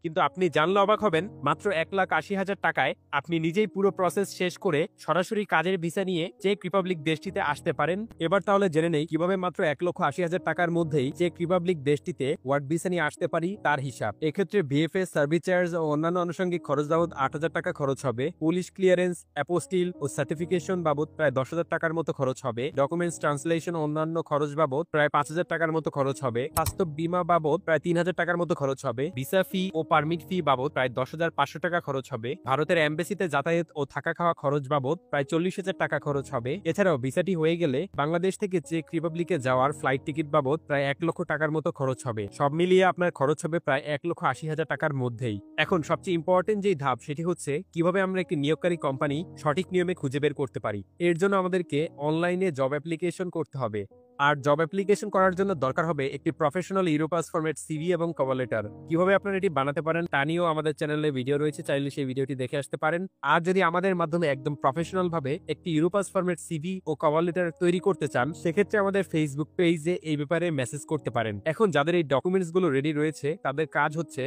কিন্তু আপনি জানলে অবাক হবেন, মাত্র 1,80,000 টাকায় আপনি নিজেই পুরো প্রসেস শেষ করে সরাসরি কাজের ভিসা নিয়ে চেক রিপাবলিক দেশটিতে আসতে পারেন। এবার তাহলে জেনে নেই কিভাবে মাত্র 1,80,000 টাকার মধ্যেই চেক রিপাবলিক দেশটিতে ওয়ার্ক ভিসা নিয়ে আসতে পারি তার হিসাব। এক্ষেত্রে ভিএফএস, সার্ভিস চার্জ ও অন্যান্য আনুষঙ্গিক খরচ বাবদ 8,000 টাকা খরচ হবে। পুলিশ ক্লিয়ারেন্স, অ্যাপোস্টিল ও সার্টিফিকেশন বাবদ প্রায় 10,000 টাকার মতো খরচ হবে। ডকুমেন্টস ট্রান্সলেশন ও অন্যান্য খরচ বাবদ প্রায় 5,000 টাকার মতো খরচ হবে। স্বাস্থ্য বীমা বাবদ প্রায় 3,000 টাকার মতো খরচ হবে। ভিসা ফি ও পারমিট ফি বাবদ প্রায় 10,500 টাকা খরচ হবে। ভারতের এম্বাসিতে যাতায়াত ও থাকা খাওয়া খরচ বাবদ প্রায় 40,000 টাকা খরচ হবে। এছাড়াও ভিসাটি হয়ে গেলে বাংলাদেশ থেকে চেক রিপাবলিকে যাওয়ার ফ্লাইট টিকিট বাবদ প্রায় 1 লক্ষ টাকার মতো খরচ হবে। সব মিলিয়ে আপনার খরচ হবে প্রায় 1,80,000 টাকার মধ্যেই। এখন সবচেয়ে ইম্পর্টেন্ট যেই ধাপ সেটি হচ্ছে কিভাবে আমরা একটি নিয়োগকারী কোম্পানি সঠিক নিয়মে খুঁজে বের করতে পারি। এর জন্য আমাদেরকে অনলাইনে জব অ্যাপ্লিকেশন করতে হবে। আর জব অ্যাপ্লিকেশন করার জন্য দরকার হবে একটি প্রফেশনাল ইউরোপাস ফরম্যাট সিভি এবং কভার লেটার। কিভাবে আপনারা এটি বানাতে পারেন তা নিয়েও আমাদের চ্যানেলে ভিডিও রয়েছে, চাইলে সেই ভিডিওটি দেখে আসতে পারেন। আর যদি আমাদের মাধ্যমে একদম প্রফেশনাল ভাবে একটি ইউরোপাস ফরম্যাট সিভি ও কভার লেটার তৈরি করতে চান, সেক্ষেত্রে আমাদের ফেসবুক পেজে এই ব্যাপারে মেসেজ করতে পারেন। এখন যাদের এই ডকুমেন্টস গুলো রেডি রয়েছে তাদের কাজ হচ্ছে